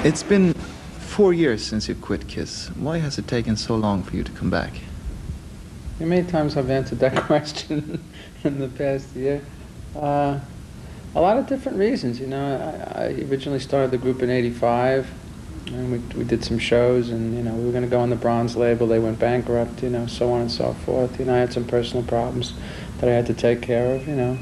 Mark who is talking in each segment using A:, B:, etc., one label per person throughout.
A: It's been 4 years since you quit Kiss. Why has it taken so long for you to come back?
B: Many times I've answered that question in the past year. A lot of different reasons, you know. I originally started the group in '85, and we did some shows, and you know, we were going to go on the Bronze label. They went bankrupt, you know, so on and so forth. You know, I had some personal problems that I had to take care of, you know.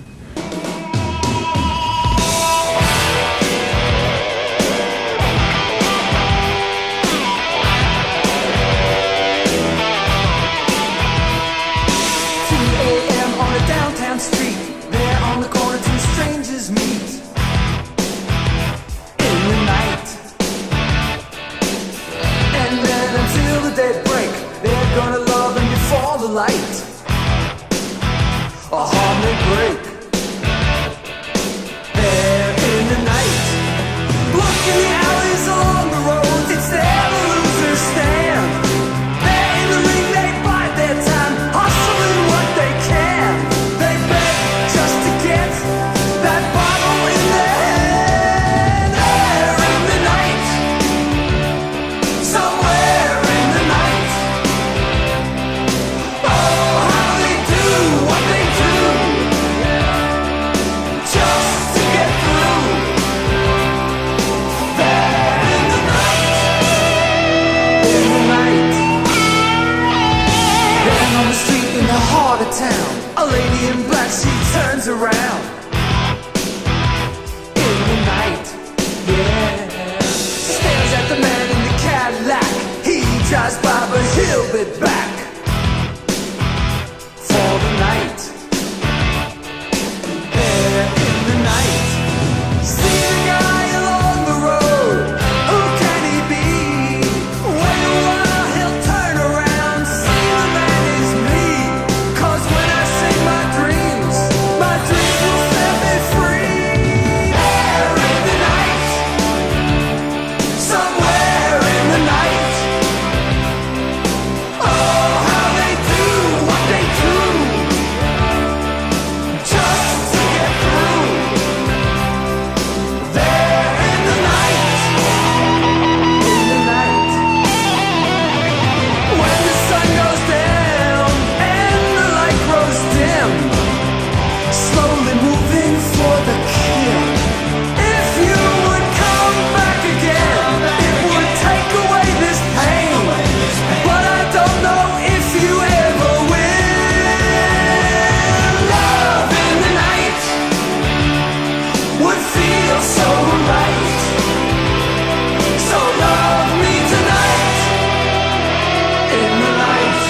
C: Street, there on the corner, two strangers meet in the night, and then until the day break, they're gonna love and before the light a heart may break. There in the night, look in the alleys along the road, it's there the losers stand. They're in the ring, they bide their time, hustling what they can. Just to get that bottle in their hand. There in the night, somewhere in the night. Oh, how they do what they do, just to get through. There in the night, in the night. Then on the street in the heart of town, a lady in black, she turns around in the night, yeah. Stares at the man in the Cadillac. He drives by, but he'll be back for the night. There in the night, see the guy along the road. Who can he be? Wait a while, he'll turn around. See the man is me. 'Cause when I sing my dreams will set me free. There in the night, somewhere in the night. Oh, how they do what they do, just to get through. There in the night, in the night. When the sun goes down and the light grows dim, slowly moving for the kill. If you would come back again, it would take away this pain. But I don't know if you ever will. Love in the night would feel so right. So love me tonight in the night.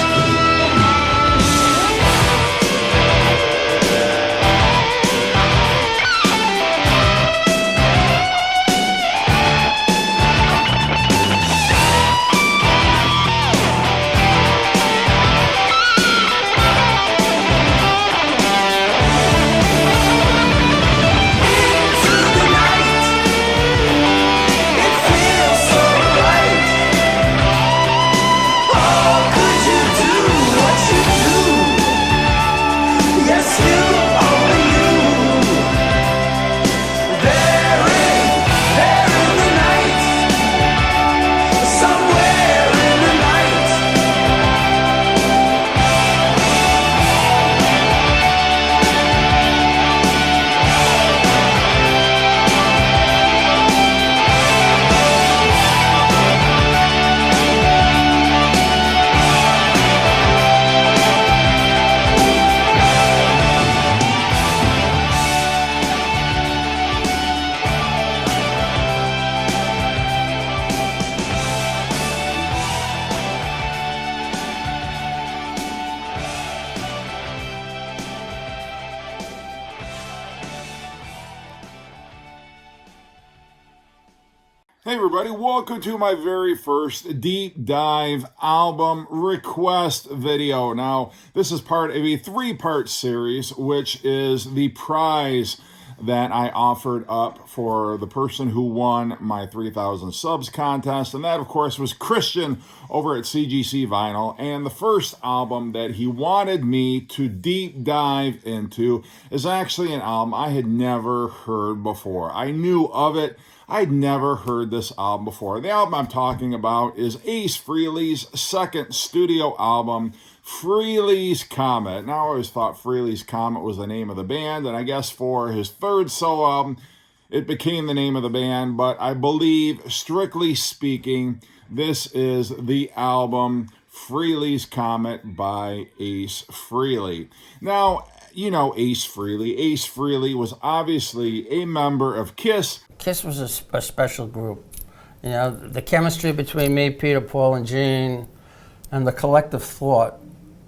D: Hey everybody, welcome to my very first deep dive album request video. Now, this is part of a 3-part series, which is the prize that I offered up for the person who won my 3,000 subs contest. And that, of course, was Christian over at CGC Vinyl. And the first album that he wanted me to deep dive into is actually an album I had never heard before. I knew of it. I'd never heard this album before. The album I'm talking about is Ace Frehley's second studio album, Frehley's Comet. Now, I always thought Frehley's Comet was the name of the band, and I guess for his third solo album, it became the name of the band, but I believe, strictly speaking, this is the album Frehley's Comet by Ace Frehley. Now, you know Ace Frehley. Ace Frehley was obviously a member of Kiss.
E: Kiss was a special group. You know, the chemistry between me, Peter, Paul, and Gene, and the collective thought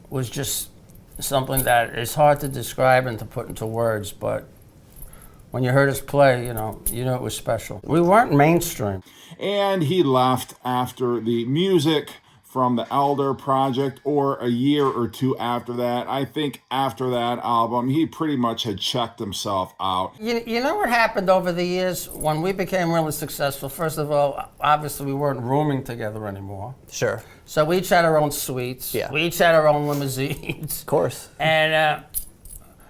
E: was just something that is hard to describe and to put into words, but when you heard us play, you know it was special. We weren't mainstream.
D: And he left after the music from the Elder Project, or a year or two after that. I think after that album, he pretty much had checked himself out.
E: You know what happened over the years when we became really successful? First of all, obviously we weren't rooming together anymore.
F: Sure.
E: So we each had our own suites.
F: Yeah.
E: We each had our own limousines.
F: Of course.
E: And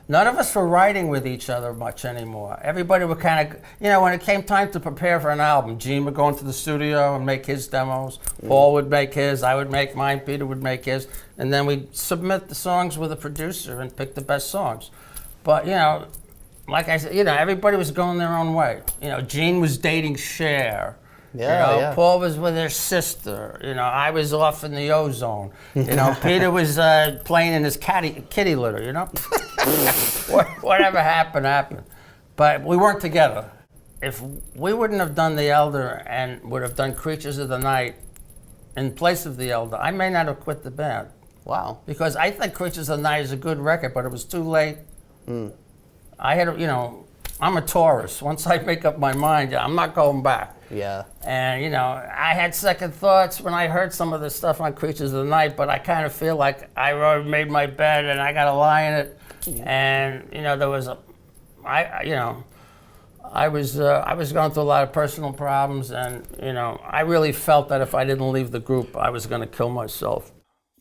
E: none of us were writing with each other much anymore. Everybody would kind of, you know, when it came time to prepare for an album, Gene would go into the studio and make his demos. Paul would make his, I would make mine, Peter would make his. And then we'd submit the songs with a producer and pick the best songs. But, you know, like I said, you know, everybody was going their own way. You know, Gene was dating Cher.
F: Yeah,
E: you know,
F: yeah.
E: Paul was with her sister. You know, I was off in the ozone. You know, Peter was playing in his kitty litter, you know? Whatever happened, happened. But we weren't together. If we wouldn't have done The Elder and would have done Creatures of the Night in place of The Elder, I may not have quit the band.
F: Wow.
E: Because I think Creatures of the Night is a good record, but it was too late. I had, you know, I'm a Taurus. Once I make up my mind, I'm not going back.
F: Yeah.
E: And, you know, I had second thoughts when I heard some of the stuff on Creatures of the Night, but I kind of feel like I already made my bed and I got to lie in it. And, you know, there was I was going through a lot of personal problems, and, you know, I really felt that if I didn't leave the group, I was going to kill myself.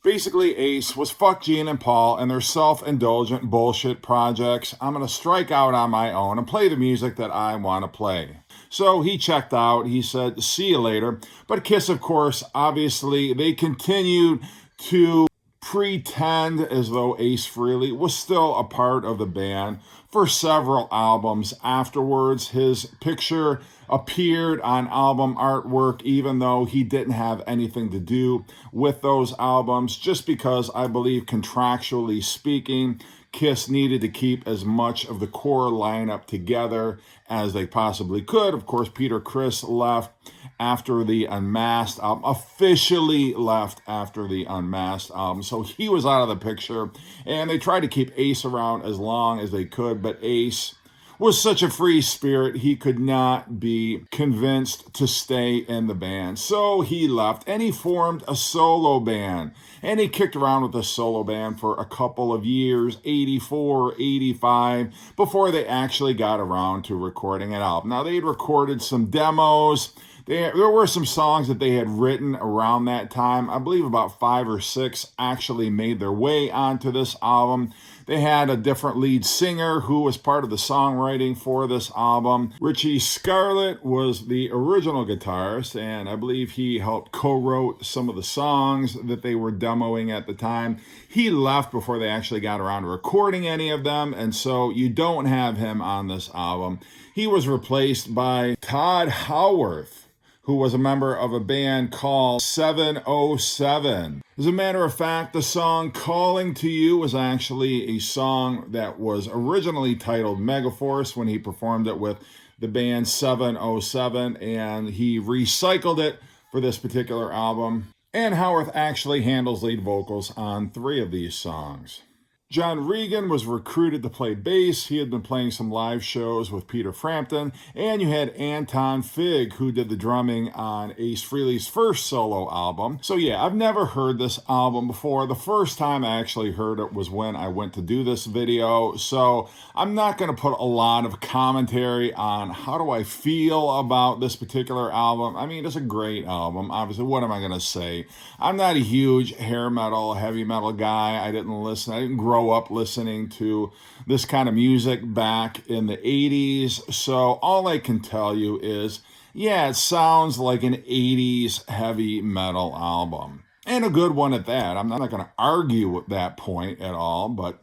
D: Basically, Ace was fuck Gene and Paul and their self-indulgent bullshit projects. I'm going to strike out on my own and play the music that I want to play. So he checked out. He said, see you later. But Kiss, of course, obviously, they continued to pretend as though Ace Frehley was still a part of the band for several albums afterwards. His picture appeared on album artwork, even though he didn't have anything to do with those albums, just because I believe, contractually speaking, Kiss needed to keep as much of the core lineup together as they possibly could. Of course, Peter Criss left after the Unmasked album, officially left after the Unmasked album, so he was out of the picture, and they tried to keep Ace around as long as they could, but Ace was such a free spirit, he could not be convinced to stay in the band. So he left, and he formed a solo band. And he kicked around with the solo band for a couple of years, 84, 85, before they actually got around to recording an album. Now, they'd recorded some demos. There were some songs that they had written around that time. I believe about 5 or 6 actually made their way onto this album. They had a different lead singer who was part of the songwriting for this album. Richie Scarlett was the original guitarist, and I believe he helped co-wrote some of the songs that they were demoing at the time. He left before they actually got around to recording any of them, and so you don't have him on this album. He was replaced by Todd Howarth, who was a member of a band called 707. As a matter of fact, the song Calling to You was actually a song that was originally titled Megaforce when he performed it with the band 707, and he recycled it for this particular album. And Howarth actually handles lead vocals on 3 of these songs. John Regan was recruited to play bass. He had been playing some live shows with Peter Frampton. And you had Anton Fig, who did the drumming on Ace Frehley's first solo album. So yeah, I've never heard this album before. The first time I actually heard it was when I went to do this video. So I'm not going to put a lot of commentary on how do I feel about this particular album. I mean, it's a great album. Obviously, what am I going to say? I'm not a huge hair metal, heavy metal guy. I didn't grow up listening to this kind of music back in the 80s. So all I can tell you is, yeah, it sounds like an 80s heavy metal album. And a good one at that. I'm not going to argue with that point at all, but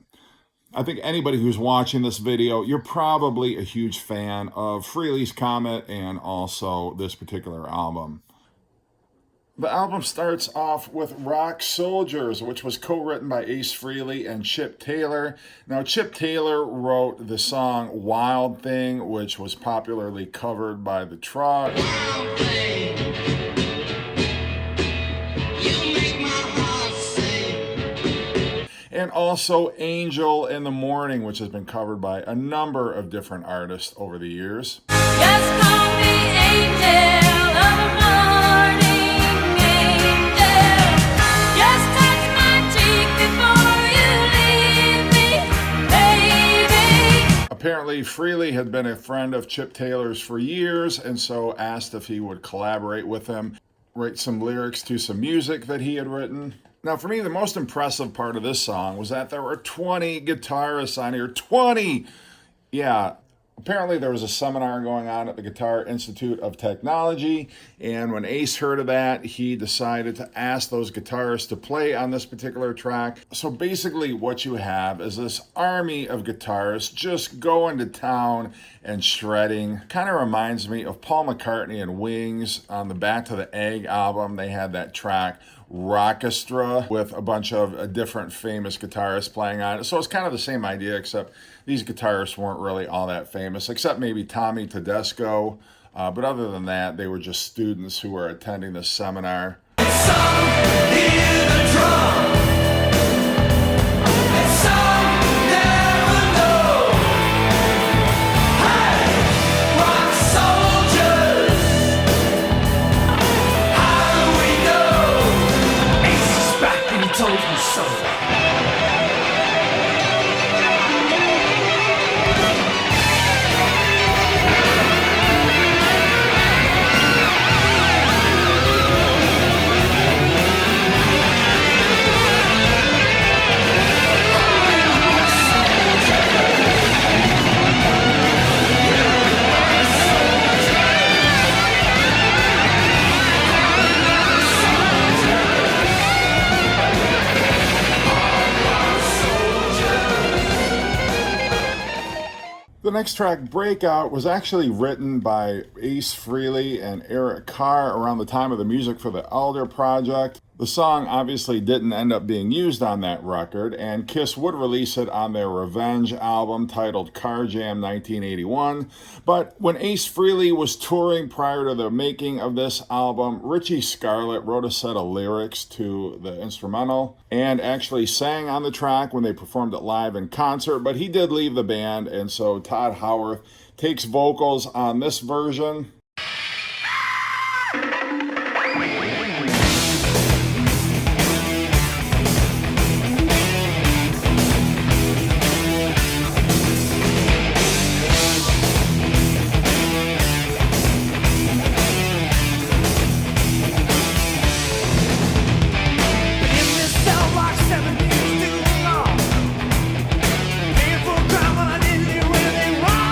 D: I think anybody who's watching this video, you're probably a huge fan of Frehley's Comet and also this particular album. The album starts off with Rock Soldiers, which was co-written by Ace Frehley and Chip Taylor. Now, Chip Taylor wrote the song Wild Thing, which was popularly covered by The Trucks.
C: Wild thing, you make my heart sing.
D: And also Angel in the Morning, which has been covered by a number of different artists over the years.
C: Just call me angel of the morning, angel. Just touch my cheek before you leave me, baby.
D: Apparently, Frehley had been a friend of Chip Taylor's for years, and so asked if he would collaborate with him, write some lyrics to some music that he had written. Now, for me, the most impressive part of this song was that there were 20 guitarists on here. 20! Yeah, apparently there was a seminar going on at the Guitar Institute of Technology, and when Ace heard of that, he decided to ask those guitarists to play on this particular track. So basically what you have is this army of guitarists just going to town and shredding. Kind of reminds me of Paul McCartney and Wings on the Back to the Egg album. They had that track Rockestra with a bunch of different famous guitarists playing on it. So it's kind of the same idea, except these guitarists weren't really all that famous, except maybe Tommy Tedesco. But other than that, they were just students who were attending this seminar.
C: Some hear the drum, and some never know. Hey, rock soldiers, how do we know? Ace is back and he told me so.
D: The next track, Breakout, was actually written by Ace Frehley and Eric Carr around the time of the music for the Elder Project. The song obviously didn't end up being used on that record, and Kiss would release it on their Revenge album titled Car Jam 1981. But when Ace Frehley was touring prior to the making of this album, Richie Scarlett wrote a set of lyrics to the instrumental and actually sang on the track when they performed it live in concert, but he did leave the band, and so Todd Howarth takes vocals on this version.
C: Painful crime, but I didn't do anything wrong.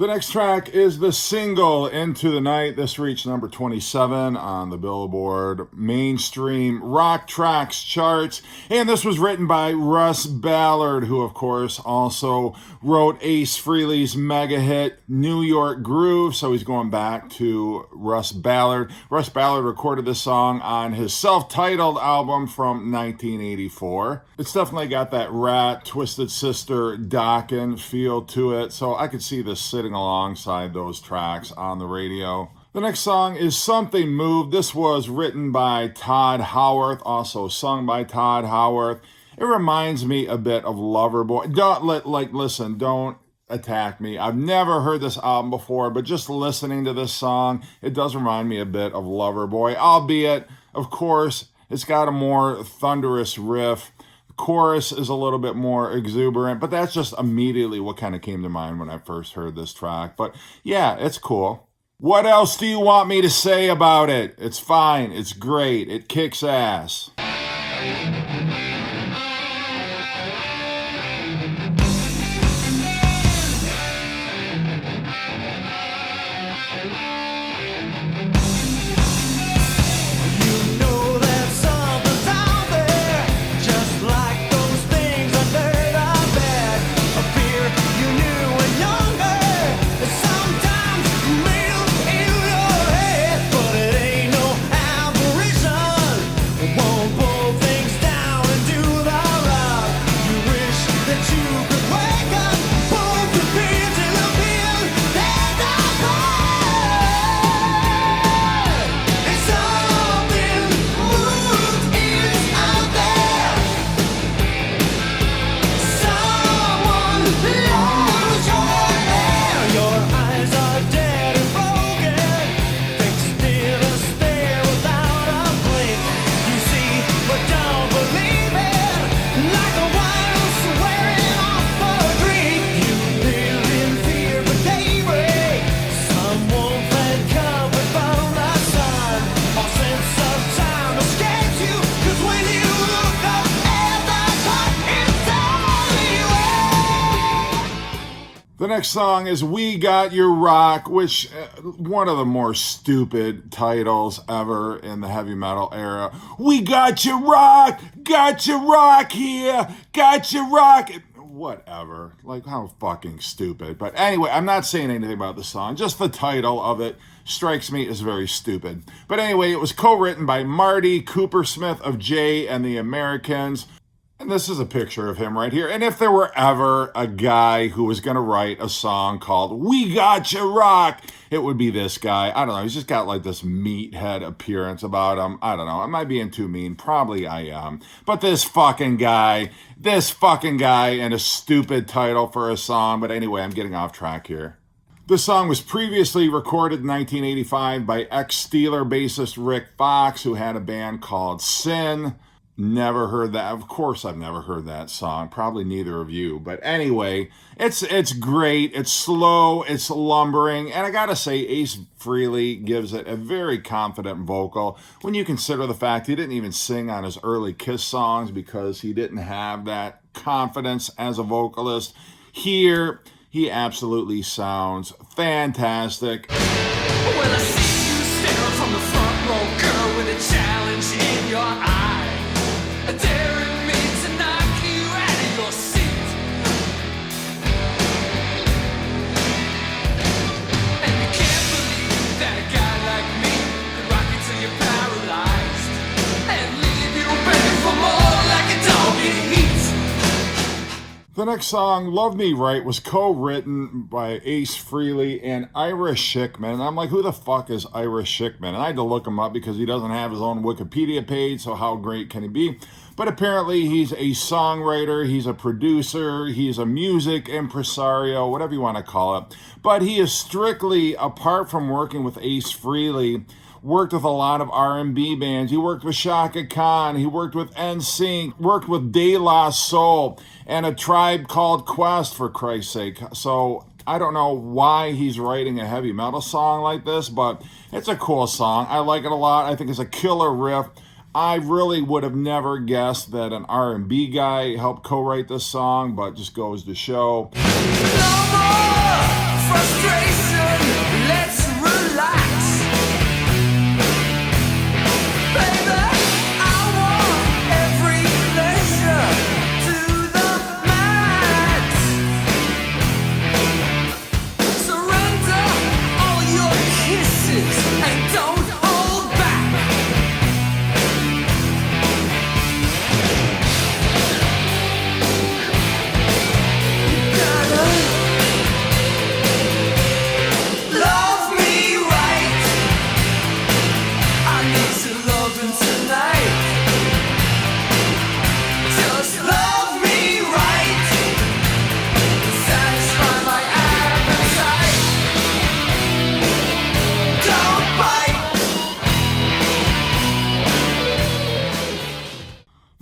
D: The next track is the single Into the Night. This reached number 27 on the Billboard Mainstream Rock Tracks charts. And this was written by Russ Ballard, who, of course, also wrote Ace Frehley's mega hit New York Groove. So he's going back to Russ Ballard. Russ Ballard recorded this song on his self-titled album from 1984. It's definitely got that Rat, Twisted Sister, Dokken feel to it. So I could see this sitting alongside those tracks on the radio. The next song is Something Moved. This was written by Todd Howarth, also sung by Todd Howarth. It reminds me a bit of Loverboy. Don't attack me. I've never heard this album before, but just listening to this song, it does remind me a bit of Loverboy, albeit, of course, it's got a more thunderous riff. Chorus is a little bit more exuberant, but that's just immediately what kind of came to mind when I first heard this track. But yeah, it's cool. What else do you want me to say about it? It's fine. It's great. It kicks ass. The next song is We Got Your Rock, which one of the more stupid titles ever in the heavy metal era. We got your rock here, got your rock. Whatever, like how fucking stupid. But anyway, I'm not saying anything about the song. Just the title of it strikes me as very stupid. But anyway, it was co-written by Marty Coopersmith of Jay and the Americans. And this is a picture of him right here. And if there were ever a guy who was going to write a song called We Got Your Rock, it would be this guy. I don't know. He's just got like this meathead appearance about him. I don't know. Am I being too mean? Probably I am. But this fucking guy and a stupid title for a song. But anyway, I'm getting off track here. This song was previously recorded in 1985 by ex-Steeler bassist Rick Fox, who had a band called Sin. Never heard that. Of course, I've never heard that song. Probably neither of you. But anyway, it's great. It's slow. It's lumbering. And I gotta say, Ace Frehley gives it a very confident vocal. When you consider the fact he didn't even sing on his early Kiss songs because he didn't have that confidence as a vocalist. Here, he absolutely sounds fantastic.
C: When I see you stare from the front row, girl, with a challenge in your eye. Daring me to knock you out of your seat. And you can't believe that a guy like me could rock you till you're paralyzed and leave you begging for more like a dog in heat.
D: The next song, Love Me Right, was co-written by Ace Frehley and Ira Schickman. And I'm like, who the fuck is Ira Schickman? And I had to look him up because he doesn't have his own Wikipedia page, so how great can he be? But apparently he's a songwriter, he's a producer, he's a music impresario, whatever you want to call it. But he is strictly, apart from working with Ace Frehley, worked with a lot of R&B bands. He worked with Shaka Khan, he worked with NSYNC, worked with De La Soul, and A Tribe Called Quest, for Christ's sake. So I don't know why he's writing a heavy metal song like this, but it's a cool song. I like it a lot. I think it's a killer riff. I really would have never guessed that an R&B guy helped co-write this song, but just goes to show.
C: No more frustration.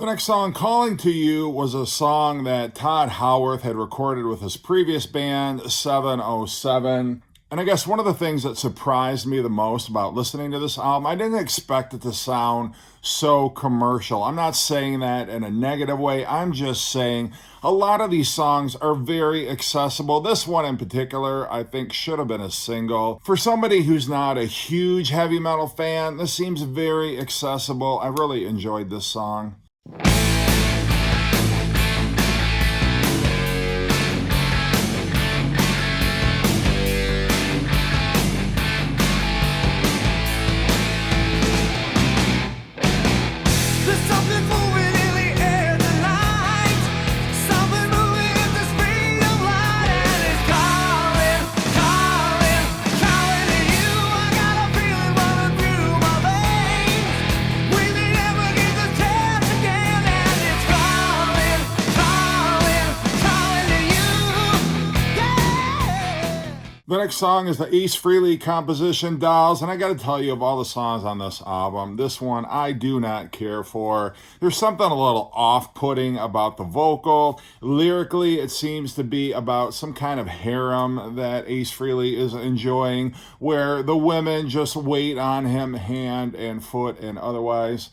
D: next song, Calling to You, was a song that Todd Howarth had recorded with his previous band, 707. And I guess one of the things that surprised me the most about listening to this album, I didn't expect it to sound so commercial. I'm not saying that in a negative way. I'm just saying a lot of these songs are very accessible. This one in particular, I think, should have been a single. For somebody who's not a huge heavy metal fan, this seems very accessible. I really enjoyed this song.
C: There's something moving in the air tonight. Something moving at the speed of light, and it's calling, calling, calling to you. I got a feeling running through my veins. We may never get the chance again, and it's calling, calling, calling to you. Yeah.
D: The next song is the Ace Frehley composition, Dolls, and I gotta tell you, of all the songs on this album, this one I do not care for. There's something a little off-putting about the vocal. Lyrically, it seems to be about some kind of harem that Ace Frehley is enjoying, where the women just wait on him hand and foot and otherwise.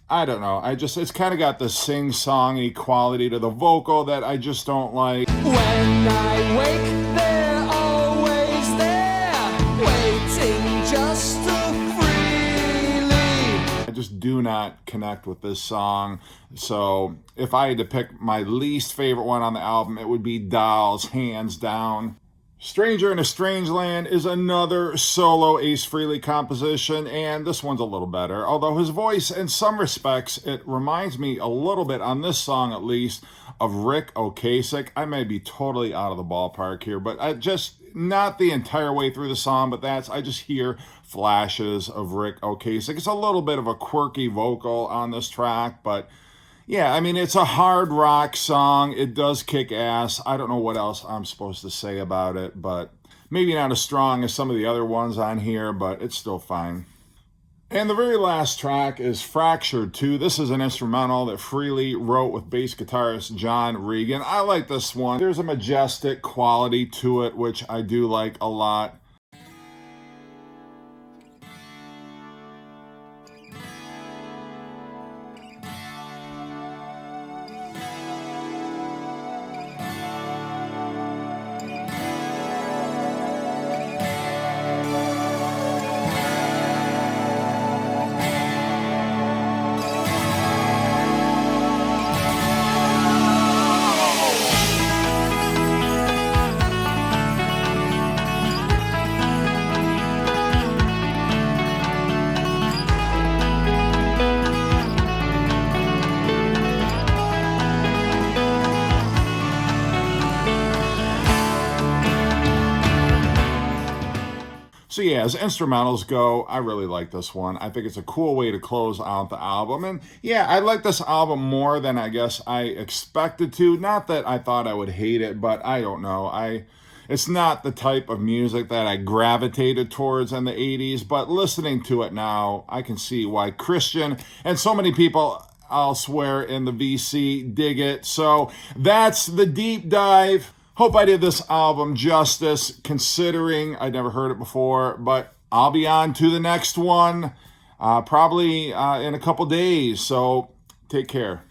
D: I don't know, it's kind of got the sing-songy quality to the vocal that I just don't like.
C: When I wake, they're always there, waiting just to freely.
D: I just do not connect with this song. So if I had to pick my least favorite one on the album, it would be Dolls, hands down. Stranger in a Strange Land is another solo Ace Frehley composition, and this one's a little better. Although his voice, in some respects, it reminds me a little bit, on this song at least, of Rick Ocasek. I may be totally out of the ballpark here, but I just, not the entire way through the song, but I just hear flashes of Rick Ocasek. It's a little bit of a quirky vocal on this track, but yeah, I mean, it's a hard rock song. It does kick ass. I don't know what else I'm supposed to say about it, but maybe not as strong as some of the other ones on here, but it's still fine. And the very last track is Fractured 2. This is an instrumental that Frehley wrote with bass guitarist John Regan. I like this one. There's a majestic quality to it, which I do like a lot. So yeah, as instrumentals go, I really like this one. I think it's a cool way to close out the album. And yeah, I like this album more than I guess I expected to. Not that I thought I would hate it, but I don't know. It's not the type of music that I gravitated towards in the 80s, but listening to it now, I can see why Christian and so many people elsewhere in the VC dig it. So that's the deep dive. Hope I did this album justice, considering I'd never heard it before, but I'll be on to the next one probably in a couple days, so take care.